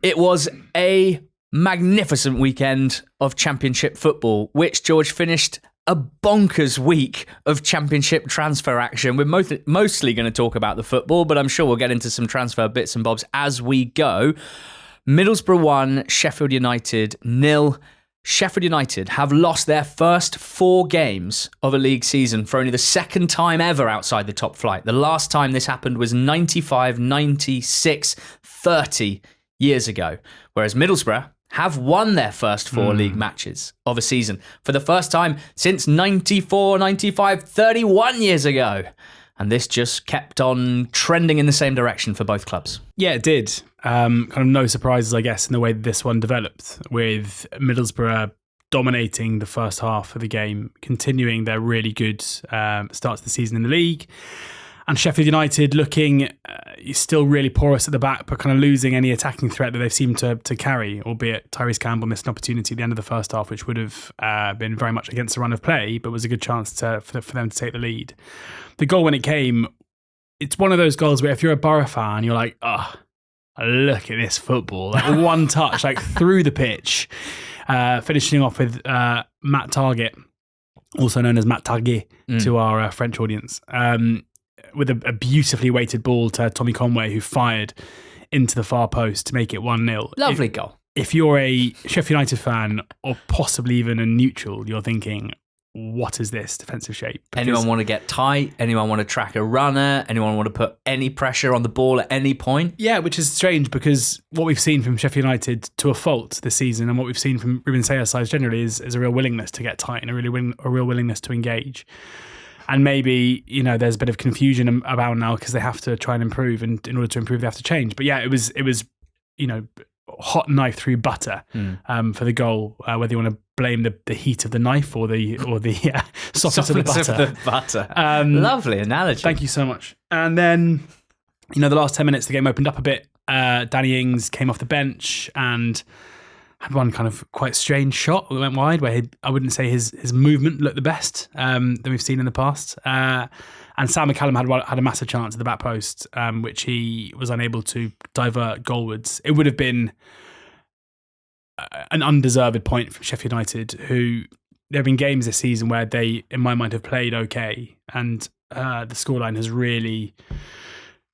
It was a magnificent weekend of Championship football, which, George, finished a bonkers week of Championship transfer action. We're mostly going to talk about the football, but I'm sure we'll get into some transfer bits and bobs as we go. Middlesbrough 1, Sheffield United 0. Sheffield United have lost their first 4 games of a league season for only the second time ever outside the top flight. The last time this happened was 95, 96, 30 years ago, whereas Middlesbrough have won their first 4 league matches of a season for the first time since 94, 95, 31 years ago. And this just kept on trending in the same direction for both clubs. Yeah, it did. Kind of no surprises, I guess, in the way that this one developed, with Middlesbrough dominating the first half of the game, continuing their really good start to the season in the league. And Sheffield United looking still really porous at the back, but kind of losing any attacking threat that they've seemed to carry, albeit Tyrese Campbell missed an opportunity at the end of the first half, which would have been very much against the run of play, but was a good chance for them to take the lead. The goal, when it came, it's one of those goals where if you're a Boro fan, you're like, oh, look at this football. Like one touch, like through the pitch, finishing off with Matt Target, also known as Matt Target to our French audience. With a beautifully weighted ball to Tommy Conway, who fired into the far post to make it 1-0. Lovely goal. If you're a Sheffield United fan, or possibly even a neutral, you're thinking, what is this defensive shape? Because anyone want to get tight? Anyone want to track a runner? Anyone want to put any pressure on the ball at any point? Yeah, which is strange, because what we've seen from Sheffield United to a fault this season, and what we've seen from Ruben Selles' side generally, is a real willingness to get tight and a real willingness to engage. And maybe, there's a bit of confusion about now because they have to try and improve, and in order to improve, they have to change. But yeah, it was hot knife through butter for the goal. Whether you want to blame the heat of the knife or the softness of the butter. Lovely analogy. Thank you so much. And then, the last 10 minutes, the game opened up a bit. Danny Ings came off the bench and had one kind of quite strange shot that went wide, where I wouldn't say his movement looked the best than we've seen in the past. And Sam McCallum had a massive chance at the back post, which he was unable to divert goalwards. It would have been an undeserved point from Sheffield United, who there have been games this season where they, in my mind, have played okay, and the scoreline has really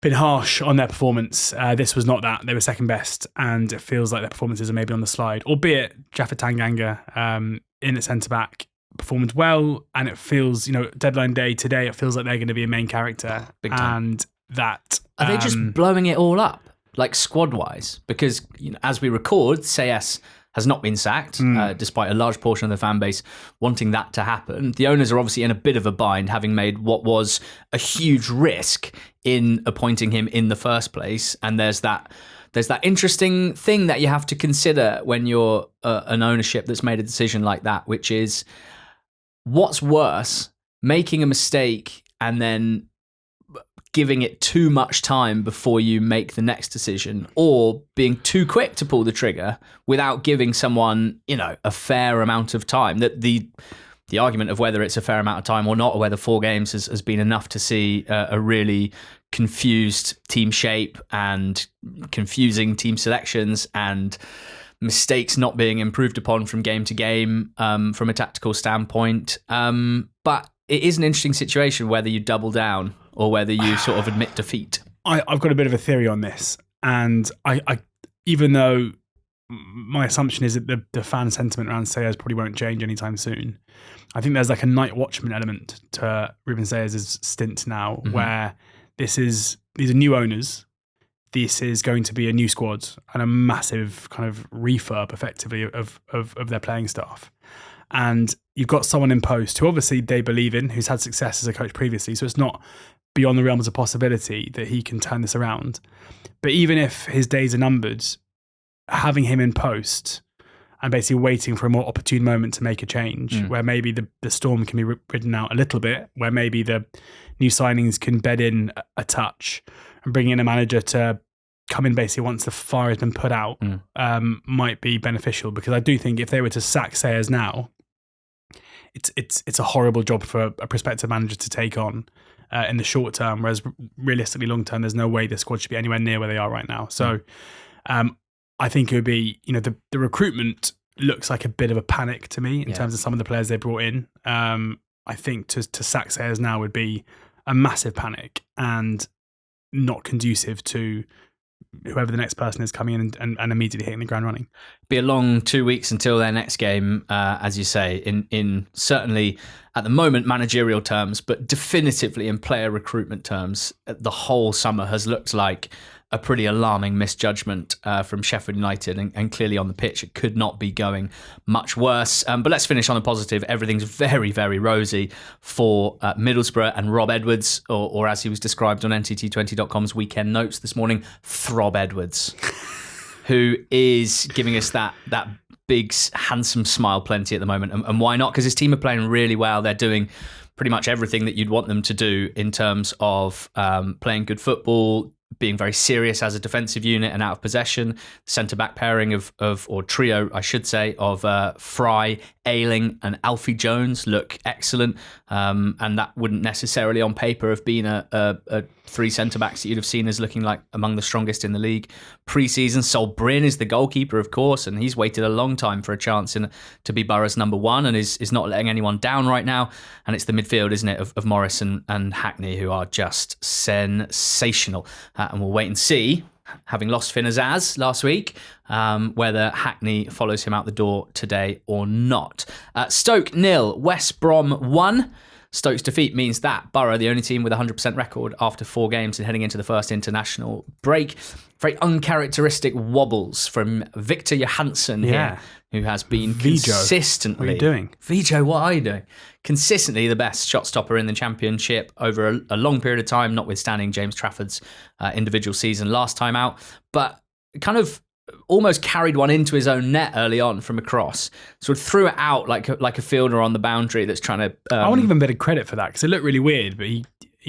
been harsh on their performance. This was not that. They were second best, and it feels like their performances are maybe on the slide, albeit Jaffa Tanganga in at centre-back performed well, and it feels, deadline day today, it feels like they're going to be a main character. Big time. And that... Are they just blowing it all up, like squad-wise? Because as we record, Selles has not been sacked, despite a large portion of the fan base wanting that to happen. The owners are obviously in a bit of a bind, having made what was a huge risk in appointing him in the first place. And there's that interesting thing that you have to consider when you're an ownership that's made a decision like that, which is, what's worse, making a mistake and then giving it too much time before you make the next decision, or being too quick to pull the trigger without giving someone, a fair amount of time? That the argument of whether it's a fair amount of time or not, or whether 4 games has been enough to see a really confused team shape and confusing team selections and mistakes not being improved upon from game to game from a tactical standpoint. But it is an interesting situation whether you double down or whether you sort of admit defeat. I've got a bit of a theory on this, and I even though my assumption is that the fan sentiment around Selles probably won't change anytime soon, I think there's like a night watchman element to Ruben Selles' stint now, where these are new owners. This is going to be a new squad and a massive kind of refurb, effectively, of their playing staff. And you've got someone in post who obviously they believe in, who's had success as a coach previously, so it's not beyond the realms of possibility that he can turn this around. But even if his days are numbered, having him in post and basically waiting for a more opportune moment to make a change, where maybe the storm can be ridden out a little bit, where maybe the new signings can bed in a touch, and bring in a manager to come in basically once the fire has been put out, might be beneficial. Because I do think if they were to sack Sayers now, it's a horrible job for a prospective manager to take on in the short term, whereas realistically long term, there's no way the squad should be anywhere near where they are right now. So I think it would be, the recruitment looks like a bit of a panic to me in terms of some of the players they brought in. I think to sack Sayers now would be a massive panic and not conducive to whoever the next person is coming in and immediately hitting the ground running. Be a long 2 weeks until their next game, as you say, in certainly at the moment managerial terms, but definitively in player recruitment terms, the whole summer has looked like a pretty alarming misjudgment from Sheffield United, and clearly on the pitch it could not be going much worse. But let's finish on a positive. Everything's very, very rosy for Middlesbrough and Rob Edwards, or as he was described on NTT20.com's weekend notes this morning, Throb Edwards, who is giving us that big, handsome smile plenty at the moment. And why not? Because his team are playing really well. They're doing pretty much everything that you'd want them to do in terms of playing good football, being very serious as a defensive unit and out of possession. Centre-back pairing or trio, I should say, of Fry, Ayling and Alfie Jones look excellent. And that wouldn't necessarily on paper have been a three centre-backs that you'd have seen as looking like among the strongest in the league. Pre-season, Sol Bryn is the goalkeeper, of course, and he's waited a long time for a chance to be Borough's number one and is not letting anyone down right now. And it's the midfield, isn't it, of Morris and Hackney, who are just sensational. And we'll wait and see, having lost Finn Azaz last week, whether Hackney follows him out the door today or not. Stoke 0, West Brom 1. Stoke's defeat means that Boro, the only team with a 100% record after 4 games and heading into the first international break. Very uncharacteristic wobbles from Victor Johansson here, who has been consistently... What are you doing? Vijo, what are you doing? Consistently the best shot stopper in the Championship over a long period of time, notwithstanding James Trafford's individual season last time out. But kind of almost carried one into his own net early on from a cross. Sort of threw it out like a fielder on the boundary that's trying to... I want to give him a bit of credit for that because it looked really weird, but he...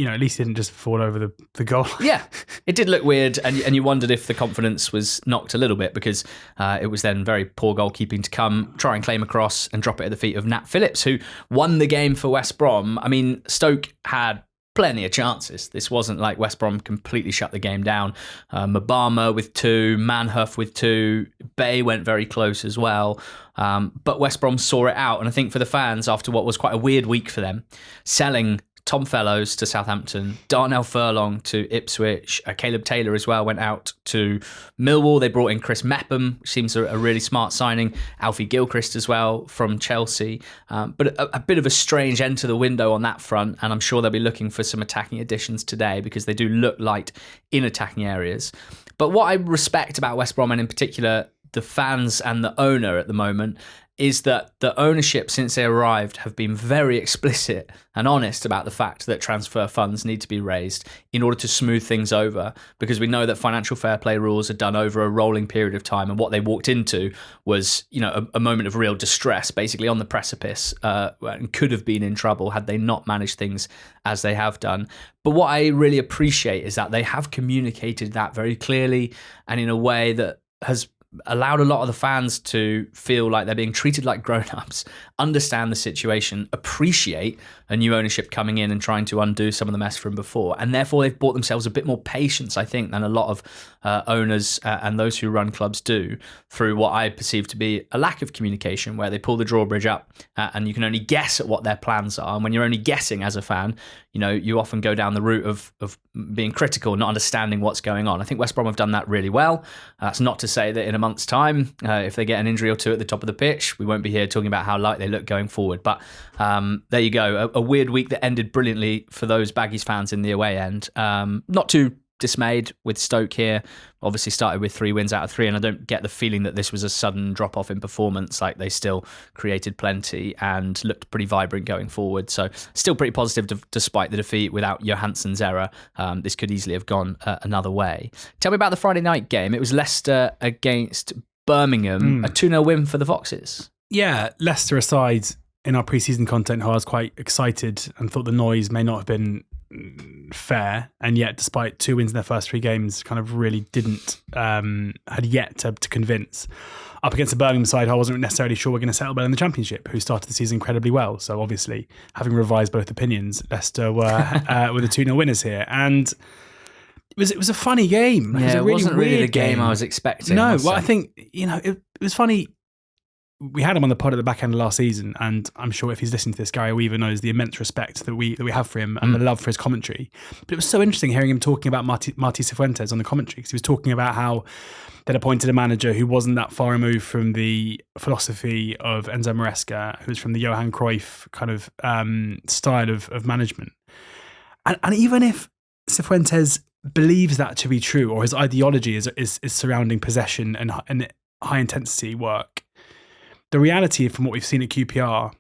at least he didn't just fall over the goal. Yeah, it did look weird, and you wondered if the confidence was knocked a little bit because it was then very poor goalkeeping to come, try and claim a cross and drop it at the feet of Nat Phillips, who won the game for West Brom. I mean, Stoke had plenty of chances. This wasn't like West Brom completely shut the game down. Mabama with 2, Manhuff with 2, Bay went very close as well. But West Brom saw it out, and I think for the fans, after what was quite a weird week for them, selling Tom Fellows to Southampton, Darnell Furlong to Ipswich, Caleb Taylor as well went out to Millwall. They brought in Chris Mepham, which seems a really smart signing. Alfie Gilchrist as well from Chelsea. But a bit of a strange end to the window on that front, and I'm sure they'll be looking for some attacking additions today because they do look light in attacking areas. But what I respect about West Brom, and in particular the fans and the owner at the moment, is that the ownership since they arrived have been very explicit and honest about the fact that transfer funds need to be raised in order to smooth things over, because we know that financial fair play rules are done over a rolling period of time, and what they walked into was a moment of real distress, basically on the precipice, and could have been in trouble had they not managed things as they have done. But what I really appreciate is that they have communicated that very clearly and in a way that has allowed a lot of the fans to feel like they're being treated like grown-ups, understand the situation, appreciate a new ownership coming in and trying to undo some of the mess from before. And therefore, they've bought themselves a bit more patience, I think, than a lot of owners and those who run clubs do through what I perceive to be a lack of communication, where they pull the drawbridge up and you can only guess at what their plans are. And when you're only guessing as a fan, you often go down the route of being critical, not understanding what's going on. I think West Brom have done that really well. That's not to say that in a month's time, if they get an injury or two at the top of the pitch, we won't be here talking about how light they look going forward. But there you go. A weird week that ended brilliantly for those Baggies fans in the away end. Not too dismayed with Stoke here. Obviously started with 3 wins out of 3, and I don't get the feeling that this was a sudden drop-off in performance. Like, they still created plenty and looked pretty vibrant going forward. So still pretty positive despite the defeat. Without Johansson's error, this could easily have gone another way. Tell me about the Friday night game. It was Leicester against Birmingham, a 2-0 win for the Foxes. Yeah, Leicester aside, in our pre-season content, I was quite excited and thought the noise may not have been fair, and yet despite 2 wins in their first 3 games, kind of really didn't had yet to convince. Up against the Birmingham side, I wasn't necessarily sure we're going to settle well in the Championship, who started the season incredibly well. So obviously, having revised both opinions, Leicester were the 2-0 winners here. And it was a funny game. Like, Yeah, it was a wasn't really weird the game I was expecting. No, was well, it? I think, it was funny. We had him on the pod at the back end of last season, and I'm sure if he's listening to this, Gary Weaver knows the immense respect that we have for him and the love for his commentary. But it was so interesting hearing him talking about Marti Cifuentes on the commentary, because he was talking about how they'd appointed a manager who wasn't that far removed from the philosophy of Enzo Maresca, who was from the Johan Cruyff kind of style of management. And even if Cifuentes believes that to be true, or his ideology is surrounding possession and high intensity work, the reality from what we've seen at QPR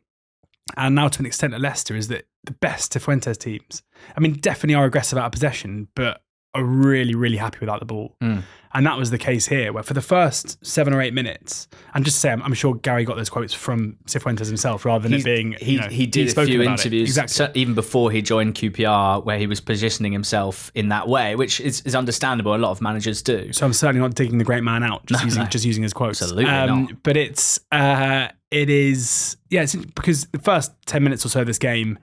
and now to an extent at Leicester is that the best Cifuentes teams, I mean, definitely are aggressive out of possession, but are really, really happy without the ball. And that was the case here, where for the first 7 or 8 minutes, and just to say, I'm sure Gary got those quotes from Cifuentes himself rather than it being, he did a few interviews, even before he joined QPR, where he was positioning himself in that way, which is understandable. A lot of managers do. So I'm certainly not digging the great man out, just using his quotes. Absolutely not. But it's because the first 10 minutes or so of this game,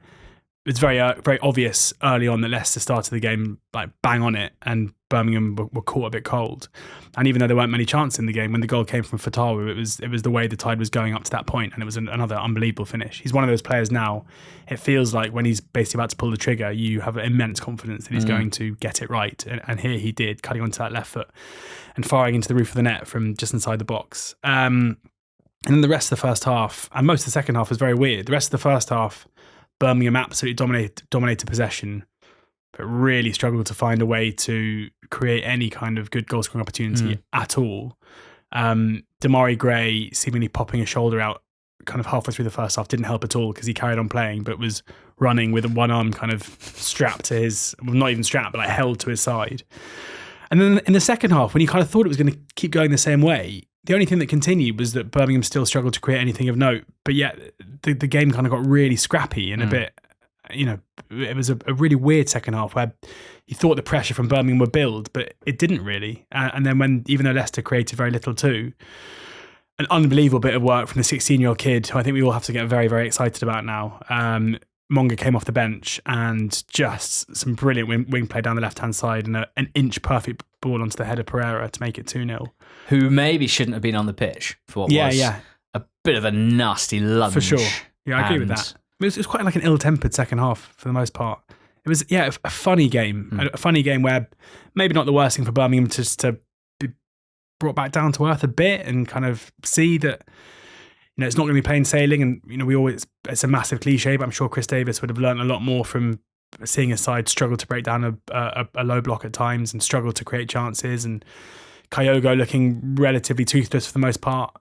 it's very obvious early on that Leicester started the game like bang on it, and Birmingham were caught a bit cold. And even though there weren't many chances in the game, when the goal came from Fatawu, it was the way the tide was going up to that point, and it was another unbelievable finish. He's one of those players now. It feels like when he's basically about to pull the trigger, you have immense confidence that he's going to get it right. And here he did, cutting onto that left foot and firing into the roof of the net from just inside the box. And then the rest of the first half, and most of the second half, was very weird. The rest of the first half, Birmingham absolutely dominated possession, but really struggled to find a way to create any kind of good goal-scoring opportunity at all. Damari Gray seemingly popping his shoulder out kind of halfway through the first half didn't help at all, because he carried on playing, but was running with one arm kind of strapped to his, well, not even strapped, but like held to his side. And then in the second half, when you kind of thought it was going to keep going the same way, the only thing that continued was that Birmingham still struggled to create anything of note, but yet the game kind of got really scrappy and a bit, it was a really weird second half where you thought the pressure from Birmingham would build, but it didn't really. And then even though Leicester created very little too, an unbelievable bit of work from the 16-year-old kid, who I think we all have to get very, very excited about now. Monga came off the bench and just some brilliant wing play down the left-hand side and an inch perfect ball onto the head of Pereira to make it 2-0. Who maybe shouldn't have been on the pitch for what was a bit of a nasty lunge. For sure. Yeah, I agree with that. It was quite like an ill-tempered second half for the most part. It was, a funny game. A funny game where maybe not the worst thing for Birmingham just to be brought back down to earth a bit and kind of see that, it's not going to be plain sailing. And, it's a massive cliche, but I'm sure Chris Davis would have learned a lot more from seeing his side struggle to break down a low block at times and struggle to create chances, and Kyogo looking relatively toothless for the most part.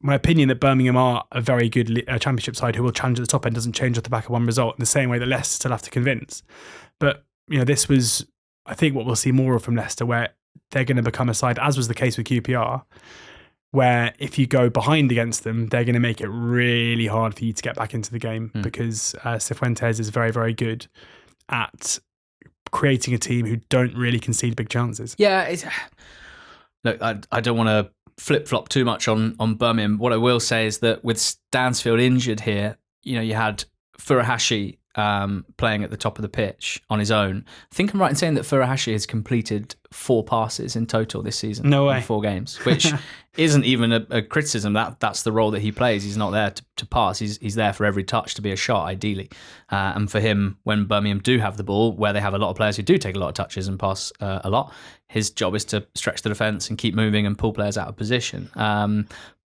My opinion that Birmingham are a very good championship side who will challenge at the top end doesn't change off the back of one result in the same way that Leicester still have to convince. But, this was, I think, what we'll see more of from Leicester, where they're going to become a side, as was the case with QPR, where if you go behind against them, they're going to make it really hard for you to get back into the game, because Cifuentes is very, very good at creating a team who don't really concede big chances. Yeah, look, I don't want to flip-flop too much on Birmingham. What I will say is that with Stansfield injured here, you had Furuhashi playing at the top of the pitch on his own. I think I'm right in saying that Furuhashi has completed 4 passes in total this season. No way. In 4 games, which isn't even a criticism. That's the role that he plays. He's not there to pass. He's there for every touch to be a shot, ideally. And for him, when Birmingham do have the ball, where they have a lot of players who do take a lot of touches and pass a lot, his job is to stretch the defence and keep moving and pull players out of position.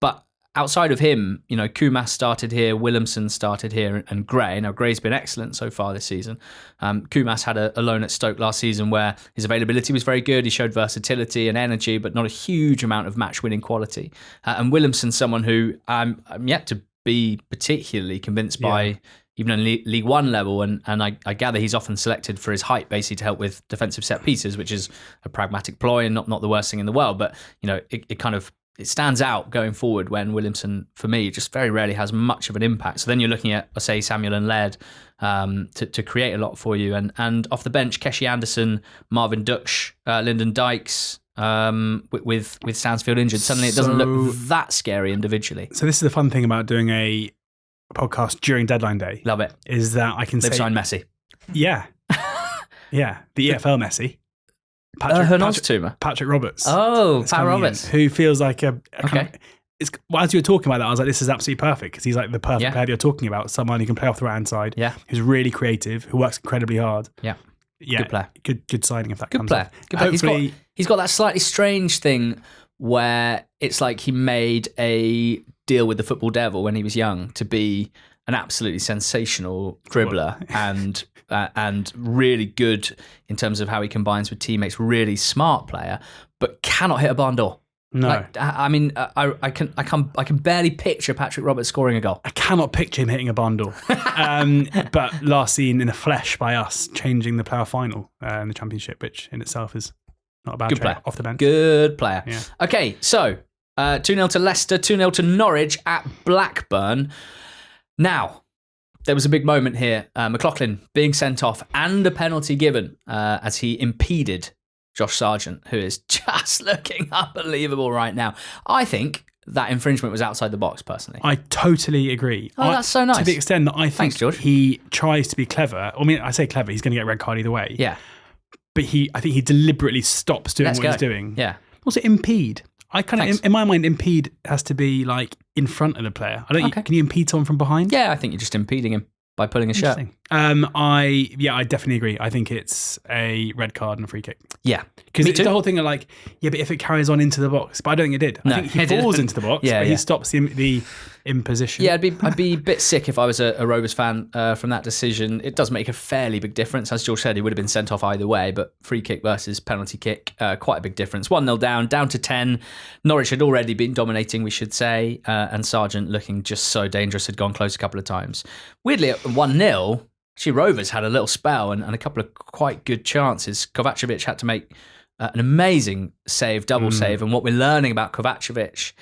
But outside of him, Kumas started here, Williamson started here, and Gray. Now, Gray's been excellent so far this season. Kumas had a loan at Stoke last season where his availability was very good. He showed versatility and energy, but not a huge amount of match-winning quality. And Williamson's someone who I'm yet to be particularly convinced by, even on League One level, and I gather he's often selected for his height, basically to help with defensive set pieces, which is a pragmatic ploy and not the worst thing in the world. But it stands out going forward when Williamson, for me, just very rarely has much of an impact. So then you're looking at, say, Samuel and Laird to create a lot for you. And off the bench, Keshi Anderson, Marvin Duksh, Lyndon Dykes, with Stansfield injured. Suddenly it doesn't look that scary individually. So this is the fun thing about doing a podcast during deadline day. Love it. Is that I can They've say... signed Messi. Yeah. Yeah. The EFL Messi. Patrick Roberts. Oh, Pat Roberts. Who feels like a kind of, as you were talking about that, I was like, this is absolutely perfect because he's like the perfect player you're talking about. Someone who can play off the right hand side, who's really creative, who works incredibly hard. Yeah. Good player. Good signing if that comes player. off. Good player. He's got that slightly strange thing where it's like he made a deal with the football devil when he was young to be an absolutely sensational dribbler and really good in terms of how he combines with teammates. Really smart player, but cannot hit a barn door. No, I can barely picture Patrick Roberts scoring a goal. I cannot picture him hitting a barn door. But last seen in the flesh by us, changing the playoff final in the Championship, which in itself is not a bad good player off the bench. Good player. Yeah. Okay, so 2-0 to Leicester, 2-0 to Norwich at Blackburn. Now, there was a big moment here. McLaughlin being sent off and a penalty given as he impeded Josh Sargent, who is just looking unbelievable right now. I think that infringement was outside the box, personally. I totally agree. Oh, that's so nice. To the extent that I think Thanks, George. he tries to be clever. I mean, I say clever, he's going to get a red card either way. Yeah. But I think he deliberately stops doing what he's doing. Yeah. Also, impede. I kind of, in my mind, impede has to be like in front of the player. Can you impede someone from behind? Yeah, I think you're just impeding him by pulling a shirt. I definitely agree. I think it's a red card and a free kick. Yeah. Because it's the whole thing of like, but if it carries on into the box, but I don't think it did. I think he falls into the box, but he stops the imposition. Yeah, I'd be a bit sick if I was a Rovers fan from that decision. It does make a fairly big difference. As George said, he would have been sent off either way, but free kick versus penalty kick, quite a big difference. 1-0 down to 10. Norwich had already been dominating, we should say, and Sargent looking just so dangerous, had gone close a couple of times. Weirdly, at 1-0, actually Rovers had a little spell and a couple of quite good chances. Kovacevic had to make an amazing save, double save, and what we're learning about Kovacevic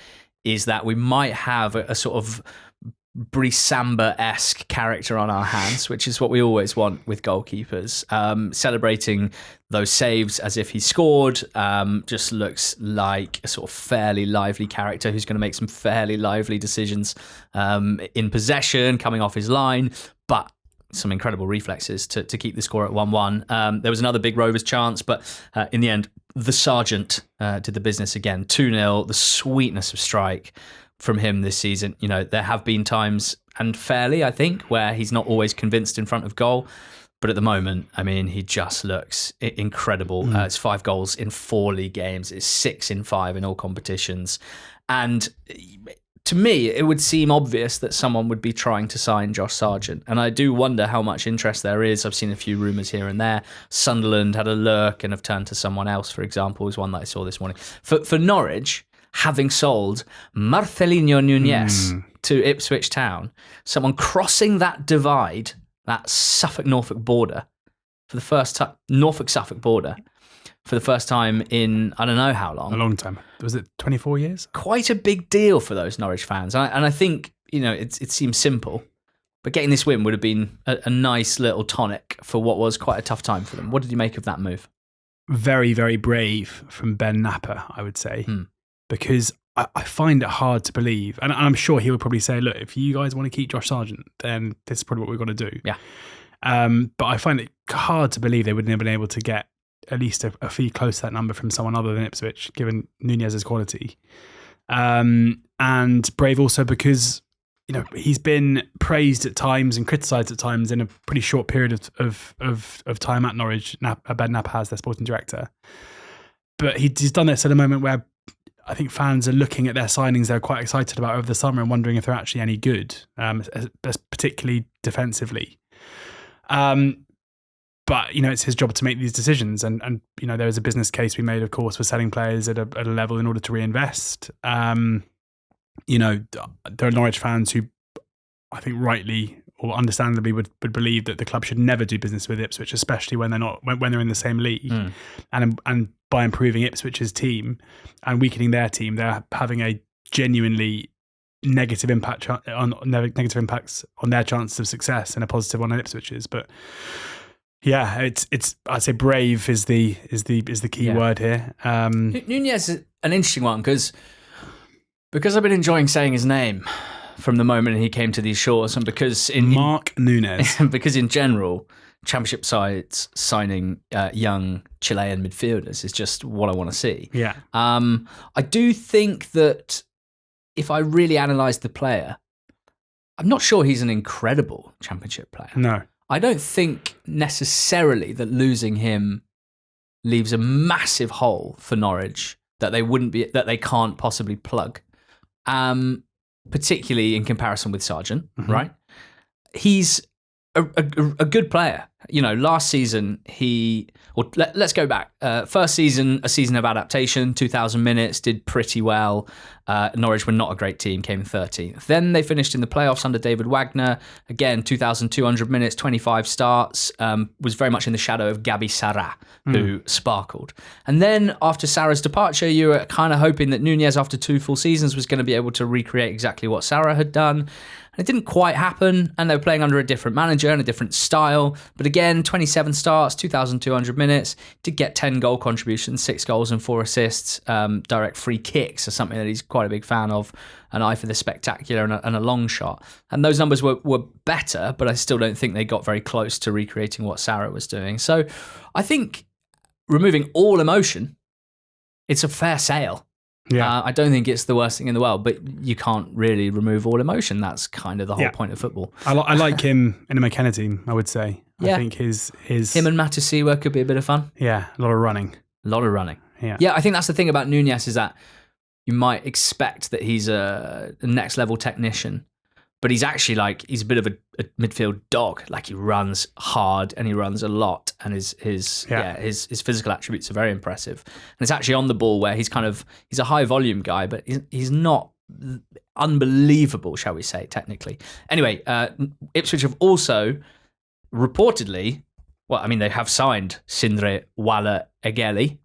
is that we might have a sort of Brice Samba-esque character on our hands, which is what we always want with goalkeepers. Celebrating those saves as if he scored, just looks like a sort of fairly lively character who's going to make some fairly lively decisions in possession, coming off his line, but some incredible reflexes to keep the score at 1-1. There was another big Rovers chance, but in the end, the Sargent did the business again. 2-0, the sweetness of strike from him this season. You know, there have been times, and fairly, I think, where he's not always convinced in front of goal. But at the moment, I mean, he just looks incredible. It's 5 goals in 4 league games. It's 6 in 5 in all competitions. And to me, it would seem obvious that someone would be trying to sign Josh Sargent. And I do wonder how much interest there is. I've seen a few rumours here and there. Sunderland had a lurk and have turned to someone else, for example, was one that I saw this morning. For Norwich, having sold Marcelinho Núñez to Ipswich Town, someone crossing that divide, that Suffolk-Norfolk border, for the first time, Norfolk-Suffolk border, for the first time in, I don't know how long. A long time. Was it 24 years? Quite a big deal for those Norwich fans. And I think, you know, it seems simple, but getting this win would have been a nice little tonic for what was quite a tough time for them. What did you make of that move? Very, very brave from Ben Napper, I would say, because I find it hard to believe. And I'm sure he would probably say, look, if you guys want to keep Josh Sargent, then this is probably what we've got to do. Yeah. But I find it hard to believe they wouldn't have been able to get at least a fee close to that number from someone other than Ipswich, given Núñez's quality. And brave also because, you know, he's been praised at times and criticised at times in a pretty short period of time at Norwich. Ben Napper has their sporting director. But he's done this at a moment where I think fans are looking at their signings they're quite excited about over the summer and wondering if they're actually any good, particularly defensively. But, you know, it's his job to make these decisions. And you know, there is a business case we made, of course, for selling players at a level in order to reinvest. You know, there are Norwich fans who I think rightly or understandably would believe that the club should never do business with Ipswich, especially when they're in the same league. And by improving Ipswich's team and weakening their team, they're having a genuinely negative impacts on their chances of success and a positive one on Ipswich's. But yeah, it's I'd say brave is the key word here. Núñez is an interesting one because I've been enjoying saying his name from the moment he came to these shores, and because Mark Núñez, because in general Championship sides signing young Chilean midfielders is just what I want to see. Yeah. I do think that if I really analyse the player, I'm not sure he's an incredible Championship player. No. I don't think necessarily that losing him leaves a massive hole for Norwich that they can't possibly plug. Particularly in comparison with Sargent, right? He's a good player. Last season let's go back. First season, a season of adaptation, 2,000 minutes, did pretty well. Norwich were not a great team, came in 13th. Then they finished in the playoffs under David Wagner. Again, 2,200 minutes, 25 starts, was very much in the shadow of Gabi Sarra, who sparkled. And then after Sarra's departure, you were kind of hoping that Nunez, after 2 full seasons, was going to be able to recreate exactly what Sarra had done. And it didn't quite happen, and they were playing under a different manager and a different style. But again, 27 starts, 2,200 minutes, did get 10 goal contributions, 6 goals and 4 assists. Direct free kicks are something that he's quite a big fan of, an eye for the spectacular and a long shot. And those numbers were better, but I still don't think they got very close to recreating what Sarra was doing. So I think removing all emotion, it's a fair sale. Yeah. I don't think it's the worst thing in the world, but you can't really remove all emotion. That's kind of the whole point of football. I like him in a McKenna team, I would say. Yeah. I think his him and Matasiwa could be a bit of fun. Yeah, a lot of running. Yeah, I think that's the thing about Nunez is that you might expect that he's a next level technician, but he's actually he's a bit of a midfield dog. Like, he runs hard and he runs a lot, and his physical attributes are very impressive. And it's actually on the ball where he's a high volume guy, but he's not unbelievable, shall we say, technically. Anyway, Ipswich have also reportedly, they have signed Sindre Walla Egeli,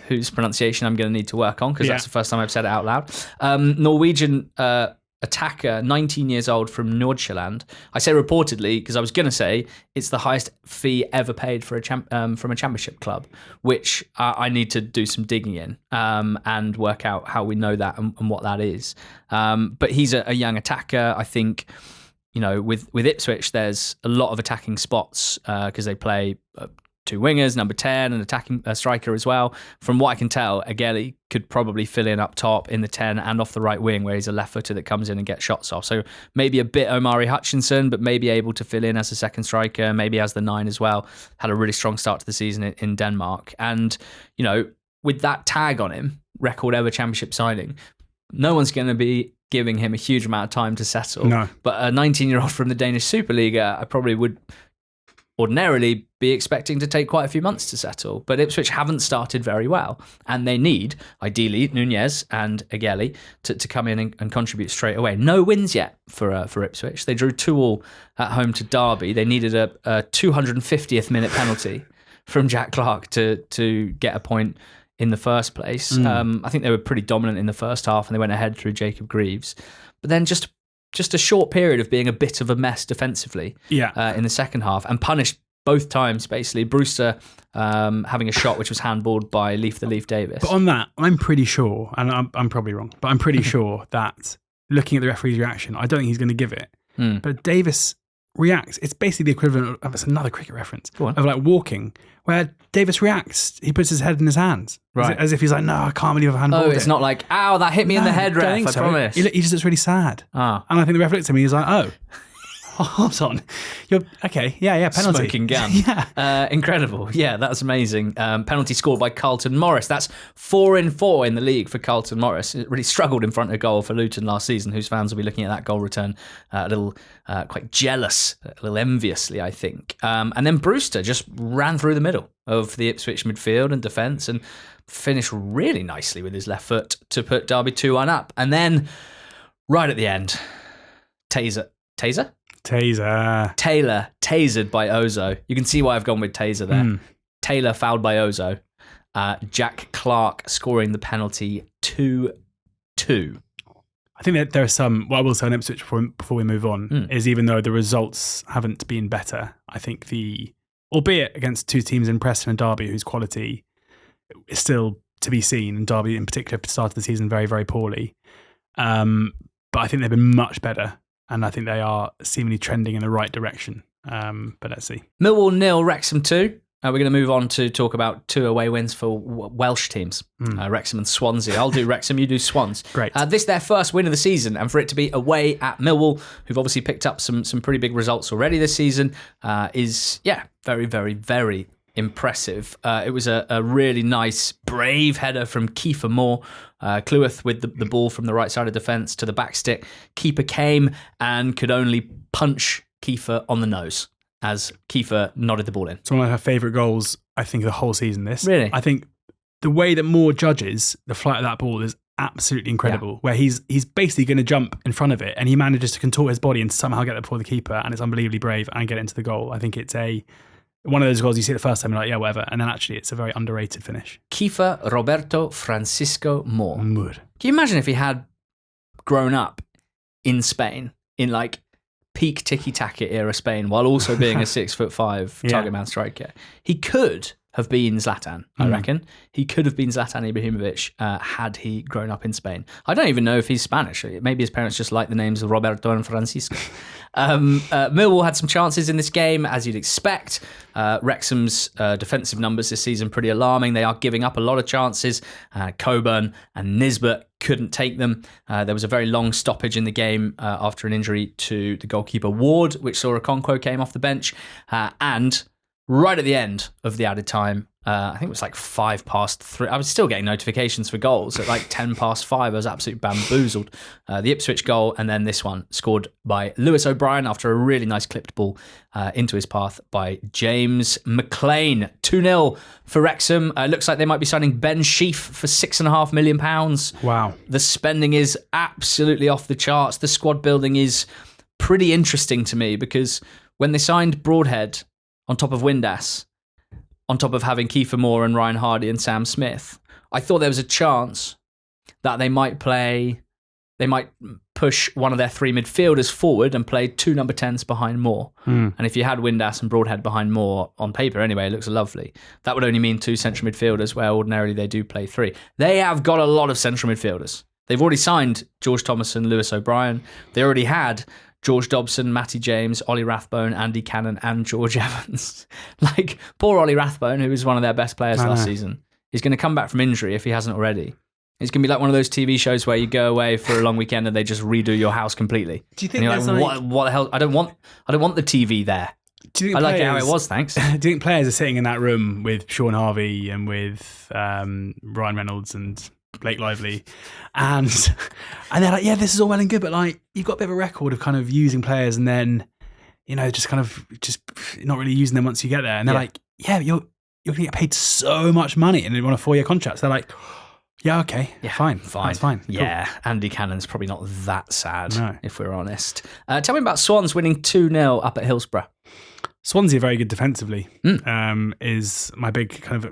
whose pronunciation I'm going to need to work on because that's the first time I've said it out loud. Norwegian attacker, 19 years old from Nordsjælland. I say reportedly because I was going to say it's the highest fee ever paid for from a championship club, which I need to do some digging in and work out how we know that and what that is. But he's a young attacker. I think, with Ipswich, there's a lot of attacking spots because they play 2 wingers, number 10, and attacking striker as well. From what I can tell, Egeli could probably fill in up top in the 10 and off the right wing, where he's a left footer that comes in and gets shots off. So maybe a bit Omari Hutchinson, but maybe able to fill in as a second striker, maybe as the 9 as well. Had a really strong start to the season in Denmark. And, with that tag on him, record ever championship signing, no one's going to be giving him a huge amount of time to settle. No. But a 19-year-old from the Danish Superliga, I probably would ordinarily be expecting to take quite a few months to settle. But Ipswich haven't started very well, and they need, ideally, Nunez and Egeli to come in and contribute straight away. No wins yet for Ipswich. They drew 2-2 at home to Derby. They needed a 250th minute penalty from Jack Clarke to get a point in the first place. I think they were pretty dominant in the first half, and they went ahead through Jacob Greaves. But then just a short period of being a bit of a mess defensively in the second half, and punished both times, basically. Brewster having a shot which was handballed by Leaf Davis. But on that, I'm pretty sure, and I'm probably wrong, but I'm pretty sure that looking at the referee's reaction, I don't think he's going to give it. But Davis reacts. It's basically the equivalent of, it's another cricket reference, of walking, where Davis reacts. He puts his head in his hands. Right. As if he's like, no, I can't believe I've handballed it. It's not like, ow, that hit me in the head, ref, I promise. He just looks really sad. And I think the ref looked at me, he's like, oh, hold on. You're okay. Yeah, penalty. Smoking gun. Incredible. Yeah, that's amazing. Penalty scored by Carlton Morris. That's 4 in 4 in the league for Carlton Morris. It really struggled in front of goal for Luton last season, whose fans will be looking at that goal return a little quite jealous, a little enviously, I think. And then Brewster just ran through the middle of the Ipswich midfield and defence and finished really nicely with his left foot to put Derby 2-1 up. And then, right at the end, Taylor tasered by Ozo. You can see why I've gone with Taser there. Taylor fouled by Ozo. Jack Clarke scoring the penalty 2-2. I think that there are some, what I will say on Ipswich before we move on, is even though the results haven't been better, I think albeit against 2 teams in Preston and Derby whose quality is still to be seen, and Derby in particular started the season very, very poorly. But I think they've been much better. And I think they are seemingly trending in the right direction. But let's see. Millwall 0, Wrexham 2. We're going to move on to talk about 2 away wins for Welsh teams, Wrexham and Swansea. I'll do Wrexham, you do Swans. Great. This their first win of the season, and for it to be away at Millwall, who've obviously picked up some pretty big results already this season, is, very, very, very impressive. It was a really nice, brave header from Kiefer Moore. Cleworth with the ball from the right side of defence to the back stick. Keeper came and could only punch Kiefer on the nose as Kiefer nodded the ball in. It's one of her favourite goals, I think, of the whole season, this. Really? I think the way that Moore judges the flight of that ball is absolutely incredible, where he's basically going to jump in front of it and he manages to contort his body and somehow get there before the keeper, and it's unbelievably brave and get into the goal. I think it's one of those goals you see it the first time, you're like, yeah, whatever, and then actually it's a very underrated finish. Kiefer Roberto Francisco Moore. Moore. Can you imagine if he had grown up in Spain, in like peak tiki-taka era Spain, while also being a 6'5" target man striker? He could have been Zlatan, I reckon. He could have been Zlatan Ibrahimovic had he grown up in Spain. I don't even know if he's Spanish. Maybe his parents just like the names of Roberto and Francisco. Millwall had some chances in this game, as you'd expect. Wrexham's defensive numbers this season pretty alarming. They are giving up a lot of chances. Coburn and Nisbet couldn't take them. There was a very long stoppage in the game after an injury to the goalkeeper Ward, which saw Okonkwo came off the bench. And right at the end of the added time, I think it was like 3:05. I was still getting notifications for goals at like 5:10. I was absolutely bamboozled. The Ipswich goal, and then this one scored by Lewis O'Brien after a really nice clipped ball into his path by James McLean. 2-0 for Wrexham. It looks like they might be signing Ben Sheaf for £6.5 million. Wow. The spending is absolutely off the charts. The squad building is pretty interesting to me, because when they signed Broadhead on top of Windass, on top of having Kiefer Moore and Ryan Hardy and Sam Smith, I thought there was a chance that they might push one of their 3 midfielders forward and play 2 number 10s behind Moore. And if you had Windass and Broadhead behind Moore, on paper anyway, it looks lovely. That would only mean 2 central midfielders, where ordinarily they do play 3. They have got a lot of central midfielders. They've already signed George Thomason, Lewis O'Brien. They already had George Dobson, Matty James, Ollie Rathbone, Andy Cannon, and George Evans. Like, poor Ollie Rathbone, who was one of their best players last season, is going to come back from injury if he hasn't already. It's going to be like one of those TV shows where you go away for a long weekend and they just redo your house completely. Do you think there's like, what the hell? I don't want the TV there. Do you think I like it how it was, thanks. Do you think players are sitting in that room with Sean Harvey and with Ryan Reynolds and Blake Lively, and they're like, yeah, this is all well and good, but like, you've got a bit of a record of kind of using players and then, just not really using them once you get there, and they're like, yeah, you're going to get paid so much money and they want a 4-year contract. So they're like, yeah, okay, fine, that's fine. Yeah, cool. Andy Cannon's probably not that sad, if we're honest. Tell me about Swans winning 2-0 up at Hillsborough. Swansea are very good defensively, is my big kind of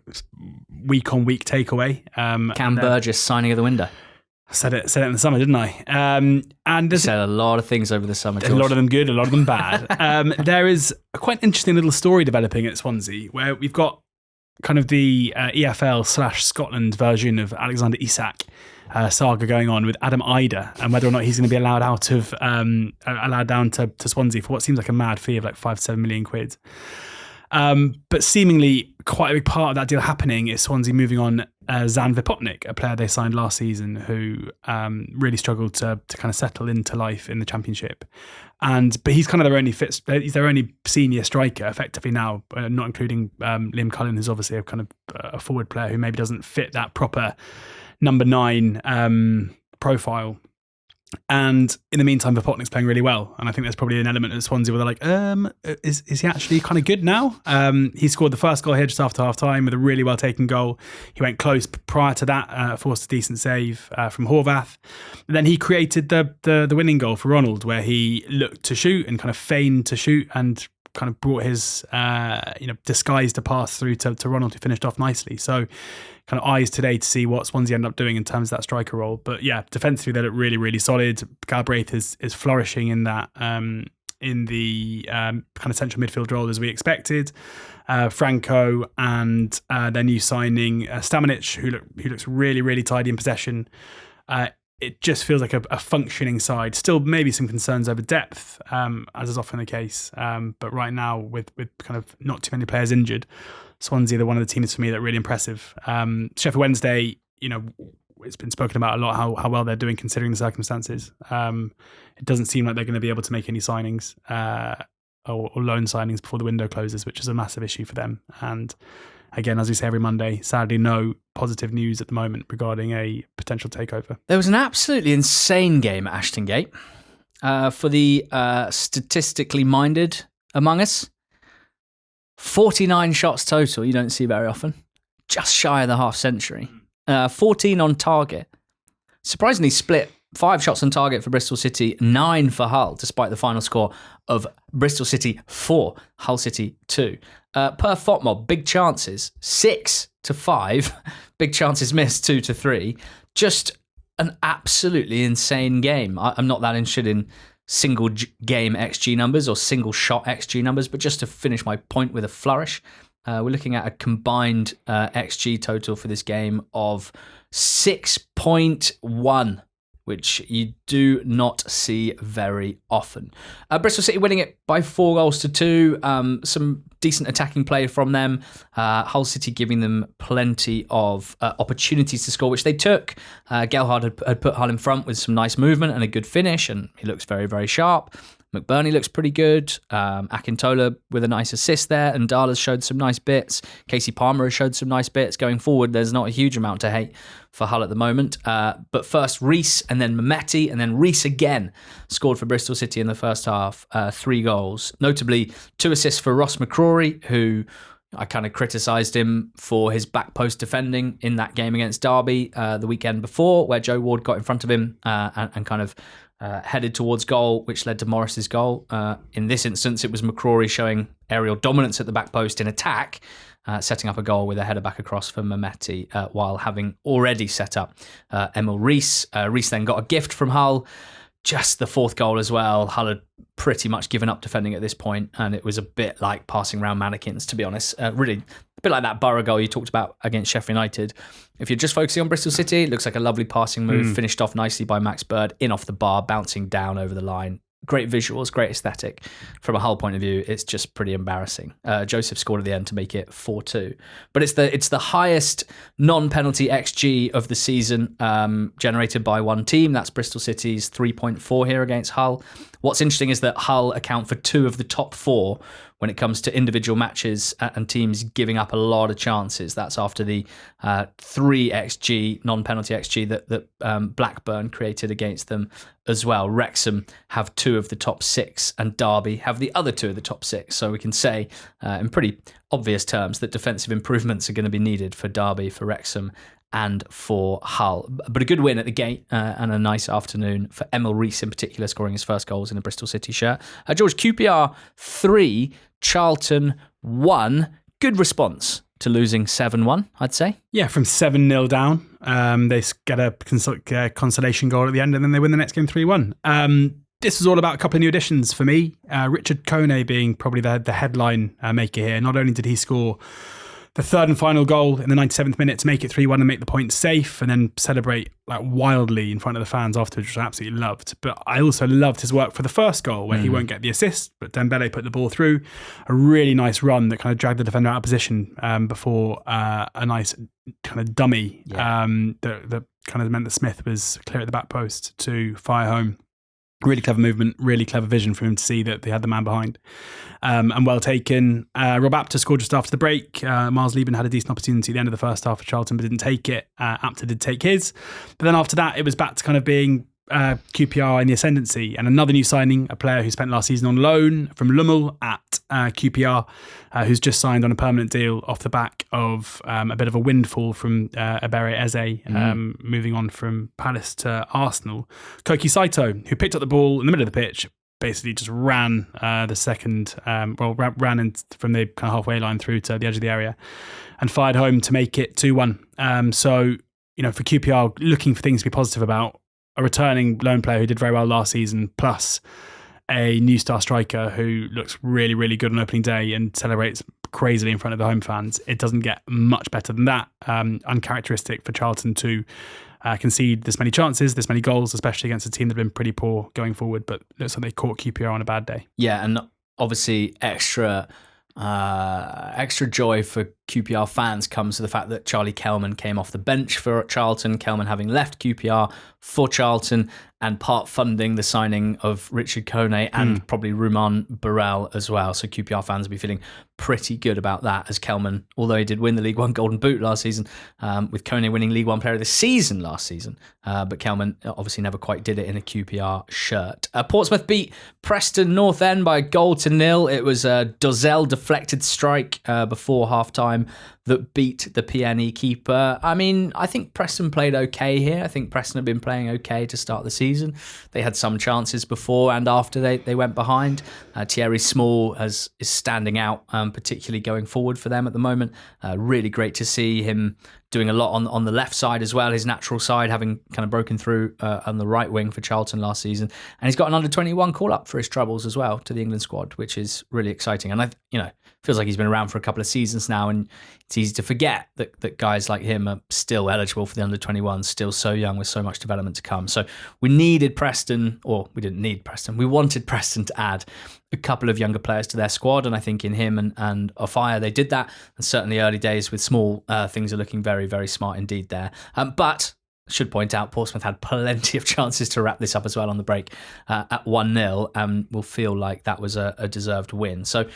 week-on-week takeaway. Cam Burgess signing of the window. I said it in the summer, didn't I? And you said a lot of things over the summer, George. A lot of them good, a lot of them bad. There is a quite interesting little story developing at Swansea, where we've got kind of the EFL/Scotland version of Alexander Isak saga going on with Adam Ida, and whether or not he's going to be allowed down to Swansea for what seems like a mad fee of like £5 to £7 million. But seemingly quite a big part of that deal happening is Swansea moving on Zan Vipotnik, a player they signed last season who really struggled to kind of settle into life in the Championship. But he's kind of he's their only senior striker effectively now, not including Liam Cullen, who's obviously a kind of a forward player who maybe doesn't fit that proper number 9 profile. And in the meantime, Vipotnik's playing really well, and I think there's probably an element at Swansea where they're like, is he actually kind of good now? He scored the first goal here just after half time with a really well taken goal. He went close prior to that, forced a decent save from Horvath. And then he created the winning goal for Ronald, where he looked to shoot and kind of feigned to shoot and kind of brought his disguised a pass through to Ronald, who finished off nicely. So kind of eyes today to see what Swansea end up doing in terms of that striker role. But yeah, defensively they look really, really solid. Galbraith is flourishing in that in the kind of central midfield role as we expected. Franco and their new signing Stamanic, who looks really, really tidy in possession. it just feels like a functioning side. Still, maybe some concerns over depth, as is often the case. But right now, with kind of not too many players injured, Swansea, they're one of the teams for me that are really impressive. Sheffield Wednesday, it's been spoken about a lot how well they're doing considering the circumstances. It doesn't seem like they're going to be able to make any signings or loan signings before the window closes, which is a massive issue for them. And again, as we say every Monday, sadly, no positive news at the moment regarding a potential takeover. There was an absolutely insane game at Ashton Gate. For the statistically minded among us, 49 shots total, you don't see very often. Just shy of the half century. 14 on target. Surprisingly split. 5 shots on target for Bristol City, 9 for Hull, despite the final score of Bristol City 4, Hull City 2. Per FOTMob, big chances, 6-5. Big chances missed, 2-3. Just an absolutely insane game. I'm not that interested in single game XG numbers or single shot XG numbers, but just to finish my point with a flourish, we're looking at a combined XG total for this game of 6.1, which you do not see very often. Bristol City winning it by 4-2. Some decent attacking play from them. Hull City giving them plenty of opportunities to score, which they took. Gelhardt had put Hull in front with some nice movement and a good finish, and he looks very, very sharp. McBurney looks pretty good. Akintola with a nice assist there. And Ndala's showed some nice bits. Casey Palmer has showed some nice bits. Going forward, there's not a huge amount to hate for Hull at the moment. But first Reese and then Mehmeti and then Reese again scored for Bristol City in the first half. 3 goals. Notably, 2 assists for Ross McCrory, who I kind of criticised him for his back post defending in that game against Derby the weekend before, where Joe Ward got in front of him and kind of headed towards goal, which led to Morris's goal. In this instance, it was McCrory showing aerial dominance at the back post in attack, setting up a goal with a header back across for Mehmeti while having already set up Emil Reese. Reese then got a gift from Hull, just the 4th goal as well. Hull had pretty much given up defending at this point, and it was a bit like passing around mannequins, to be honest. Really, a bit like that Boro goal you talked about against Sheffield United. If you're just focusing on Bristol City, it looks like a lovely passing move, finished off nicely by Max Bird, in off the bar, bouncing down over the line. Great visuals, great aesthetic. From a Hull point of view, it's just pretty embarrassing. Joseph scored at the end to make it 4-2. But it's the highest non-penalty XG of the season generated by one team. That's Bristol City's 3.4 here against Hull. What's interesting is that Hull account for 2 of the top 4 when it comes to individual matches and teams giving up a lot of chances. That's after the 3 XG, non-penalty XG that Blackburn created against them as well. Wrexham have 2 of the top 6 and Derby have the other 2 of the top 6. So we can say in pretty obvious terms that defensive improvements are going to be needed for Derby, for Wrexham and for Hull. But a good win at the gate and a nice afternoon for Emil Reese in particular, scoring his first goals in a Bristol City shirt. George, QPR 3, Charlton 1. Good response to losing 7-1, I'd say. Yeah, from 7-0 down. They get a consolation goal at the end and then they win the next game 3-1. This was all about a couple of new additions for me. Richard Kone being probably the headline maker here. Not only did he score the 3rd and final goal in the 97th minute to make it 3-1 and make the point safe and then celebrate like wildly in front of the fans afterwards, which I absolutely loved. But I also loved his work for the first goal where he won't get the assist, but Dembele put the ball through. A really nice run that kind of dragged the defender out of position before a nice kind of dummy that kind of meant that Smith was clear at the back post to fire home. Really clever movement, really clever vision for him to see that they had the man behind. And well taken. Rob Apter scored just after the break. Miles Lieben had a decent opportunity at the end of the first half for Charlton, but didn't take it. Apter did take his. But then after that, it was back to kind of being QPR in the ascendancy. And another new signing, a player who spent last season on loan from Lummel at QPR, who's just signed on a permanent deal off the back of a bit of a windfall from Ebere Eze, moving on from Palace to Arsenal. Koki Saito, who picked up the ball in the middle of the pitch, basically just ran the second, ran in from the kind of halfway line through to the edge of the area and fired home to make it 2-1. So, for QPR, looking for things to be positive about, a returning loan player who did very well last season, plus a new star striker who looks really, really good on opening day and celebrates crazily in front of the home fans. It doesn't get much better than that. Uncharacteristic for Charlton to concede this many chances, this many goals, especially against a team that have been pretty poor going forward. But looks like they caught QPR on a bad day. Yeah, and obviously extra joy for QPR fans comes to the fact that Charlie Kelman came off the bench for Charlton, Kelman having left QPR for Charlton and part funding the signing of Richard Kone and probably Ruman Burrell as well. So QPR fans will be feeling pretty good about that, as Kelman, although he did win the League One Golden Boot last season, with Kone winning League One Player of the Season last season. But Kelman obviously never quite did it in a QPR shirt. Portsmouth beat Preston North End by 1-0. It was a Dozzell deflected strike before half-time that beat the PNE keeper. I mean, I think Preston played okay here. I think Preston have been playing okay to start the season. They had some chances before and after they went behind. Thierry Small is standing out, particularly going forward for them at the moment. Really great to see him doing a lot on the left side as well, his natural side, having kind of broken through on the right wing for Charlton last season. And he's got an under-21 call-up for his troubles as well to the England squad, which is really exciting. And feels like he's been around for a couple of seasons now, and it's easy to forget that guys like him are still eligible for the under-21, still so young with so much development to come. So we needed Preston, or we didn't need Preston, we wanted Preston to add a couple of younger players to their squad, and I think in him and Ofaya they did that, and certainly early days with Small, things are looking very, very smart indeed there. But should point out, Portsmouth had plenty of chances to wrap this up as well on the break at 1-0, and will feel like that was a deserved win. So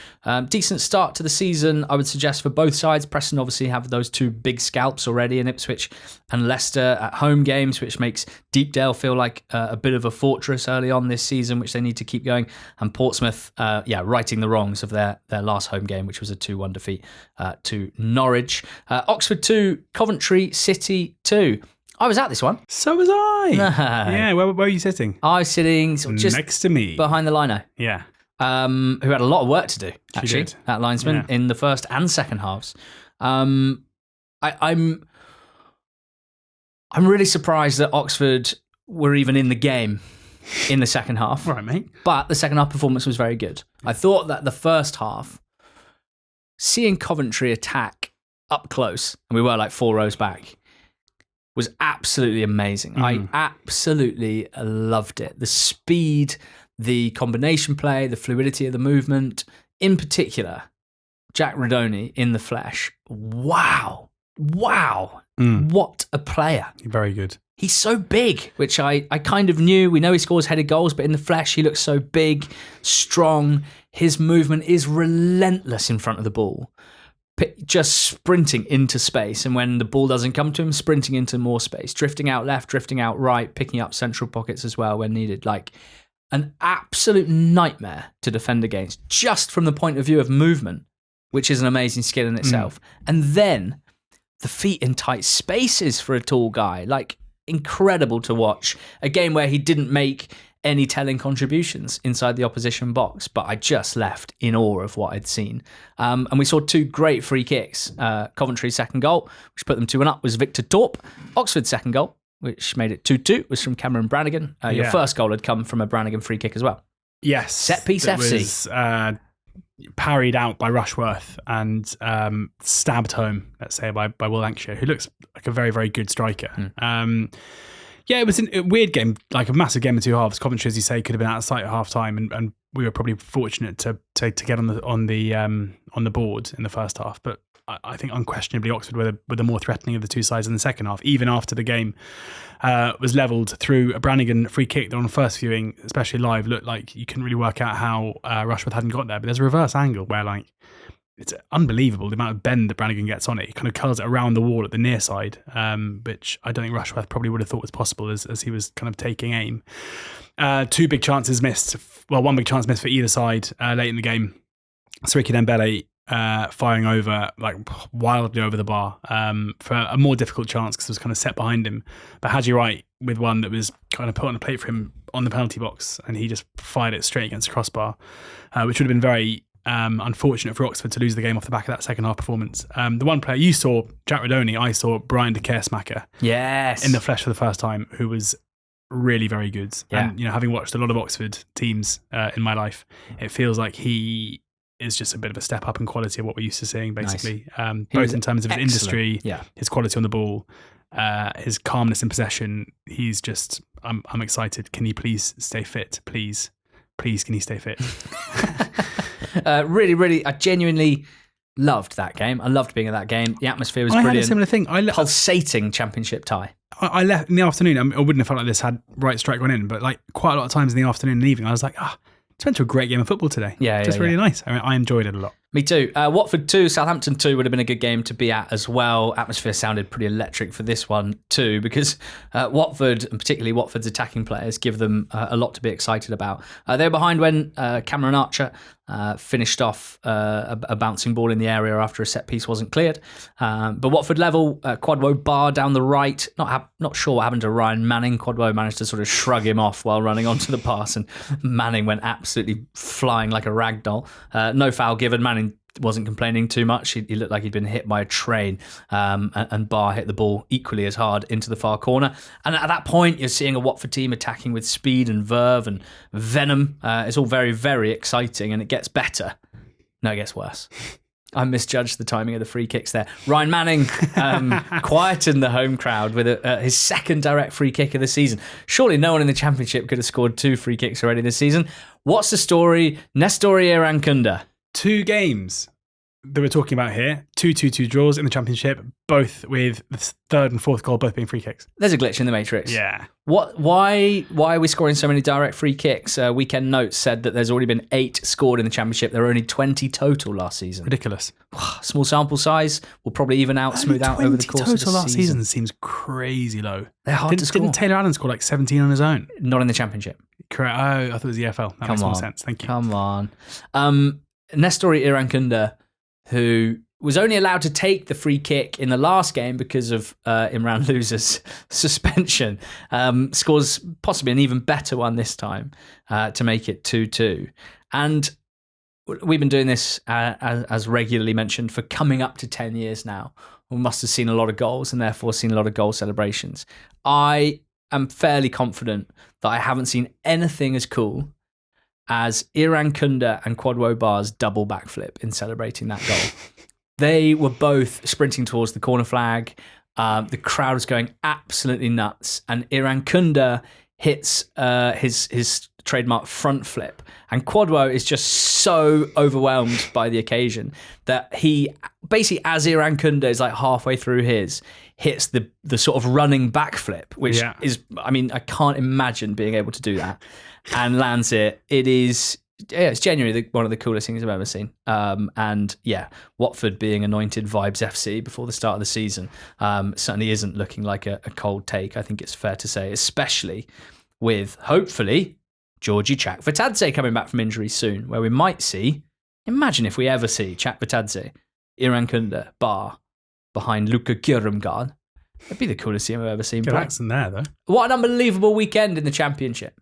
decent start to the season, I would suggest, for both sides. Preston obviously have those two big scalps already in Ipswich and Leicester at home games, which makes Deepdale feel like a bit of a fortress early on this season, which they need to keep going. And Portsmouth, righting the wrongs of their last home game, which was a 2-1 defeat to Norwich. Oxford 2, Coventry City 2. I was at this one. So was I. Yeah, where were you sitting? I was sitting sort of just next to me, behind the lino. Yeah. Who had a lot of work to do, actually, that linesman, in the first and second halves. I'm really surprised that Oxford were even in the game in the second half. Right, mate. But the second half performance was very good. I thought that the first half, seeing Coventry attack up close, and we were like 4 rows back, was absolutely amazing. I absolutely loved it. The speed, the combination play, the fluidity of the movement. In particular, Jack Redoni in the flesh. Wow. What a player. Very good. He's so big, which I kind of knew. We know he scores headed goals, but in the flesh, he looks so big, strong. His movement is relentless in front of the ball. Just sprinting into space, and when the ball doesn't come to him, sprinting into more space, drifting out left, drifting out right, picking up central pockets as well when needed. Like an absolute nightmare to defend against, just from the point of view of movement, which is an amazing skill in itself. And then the feet in tight spaces for a tall guy, like incredible to watch. A game where he didn't make any telling contributions inside the opposition box, but I just left in awe of what I'd seen. And we saw 2 great free kicks. Coventry's second goal, which put them 2-1 up, was Victor Torp. Oxford's second goal, which made it 2-2, was from Cameron Brannigan. Your first goal had come from a Brannigan free kick as well. Yes. Set piece FC. Was parried out by Rushworth and stabbed home, let's say, by Will Lancashire, who looks like a very, very good striker. Yeah, it was a weird game, like a massive game in 2 halves. Coventry, as you say, could have been out of sight at half time, and we were probably fortunate to get on the board in the first half. But I think unquestionably Oxford were the more threatening of the two sides in the second half, even after the game was levelled through a Brannigan free kick that on first viewing, especially live, looked like you couldn't really work out how Rushworth hadn't got there. But there's a reverse angle where it's unbelievable the amount of bend that Brannigan gets on it. He kind of curls it around the wall at the near side, which I don't think Rushworth probably would have thought was possible as he was kind of taking aim. 2 big chances missed. Well, 1 big chance missed for either side late in the game. Siriki Dembele firing over, wildly over the bar for a more difficult chance because it was kind of set behind him. But Haji Wright with one that was kind of put on a plate for him on the penalty box, and he just fired it straight against the crossbar, which would have been very unfortunate for Oxford to lose the game off the back of that second half performance. The one player you saw, Jack Redoni, I saw Brian de Keersmacher in the flesh for the first time, who was really very good. Yeah. And having watched a lot of Oxford teams in my life, it feels like he is just a bit of a step up in quality of what we're used to seeing, basically. Nice. Both in terms of his industry, Yeah. his quality on the ball, his calmness in possession. He's just, I'm excited. Can he please stay fit? Please, can he stay fit? Really, I genuinely loved that game. I loved being at that game. The atmosphere was brilliant. I had a similar thing. Pulsating championship tie. I left in the afternoon. I wouldn't have felt like this had right strike gone in, but like quite a lot of times in the afternoon and evening, I was like, just went to a great game of football today. Just really nice. I mean, I enjoyed it a lot. Me too. Watford 2, Southampton 2 would have been a good game to be at as well. Atmosphere sounded pretty electric for this one too, because Watford, and particularly Watford's attacking players, give them a lot to be excited about. They were behind when Cameron Archer finished off a bouncing ball in the area after a set piece wasn't cleared. But Watford level, Quadwo bar down the right. Not sure what happened to Ryan Manning. Quadwo managed to sort of shrug him off while running onto the pass, and Manning went absolutely flying like a rag doll. No foul given. Manning wasn't complaining too much. He looked like he'd been hit by a train, and Barr hit the ball equally as hard into the far corner. And at that point, you're seeing a Watford team attacking with speed and verve and venom. It's all very, very exciting, and it gets better. No, it gets worse. I misjudged the timing of the free kicks there. Ryan Manning quietened the home crowd with his second direct free kick of the season. Surely no one in the Championship could have scored 2 free kicks already this season. What's the story? Nestor Irankunda. 2 games that we're talking about here, 2-2 draws in the Championship, both with the third and fourth goal both being free kicks. There's a glitch in the matrix. Yeah. Why are we scoring so many direct free kicks? Weekend Notes said that there's already been 8 scored in the Championship. There were only 20 total last season. Ridiculous. Small sample size will probably even out, smooth out over the course of the total last season seems crazy low. They're hard to score. Didn't Taylor Allen score like 17 on his own? Not in the Championship. Correct. Oh, I thought it was the EFL. That makes more sense. Thank you. Come on. Nestor Irankunda, who was only allowed to take the free kick in the last game because of Imran Loser's suspension, scores possibly an even better one this time to make it 2-2. And we've been doing this, as regularly mentioned, for coming up to 10 years now. We must have seen a lot of goals and therefore seen a lot of goal celebrations. I am fairly confident that I haven't seen anything as cool as Irankunda and Quadwo Bar's double backflip in celebrating that goal. They were both sprinting towards the corner flag. The crowd was going absolutely nuts. And Irankunda hits his trademark front flip. And Quadwo is just so overwhelmed by the occasion that he basically, as Irankunda is like halfway through hits the sort of running backflip, which is, I mean, I can't imagine being able to do that, and lands it. It's genuinely one of the coolest things I've ever seen. And yeah, Watford being anointed Vibes FC before the start of the season certainly isn't looking like a cold take, I think it's fair to say, especially with, hopefully, Georgie Chakvetadze coming back from injury soon, where we might see, imagine if we ever see Chakvetadze, Irankunda, Bar, behind Luka Kjærumgaard. That'd be the coolest thing I've ever seen. Good accent there, though. What an unbelievable weekend in the Championship.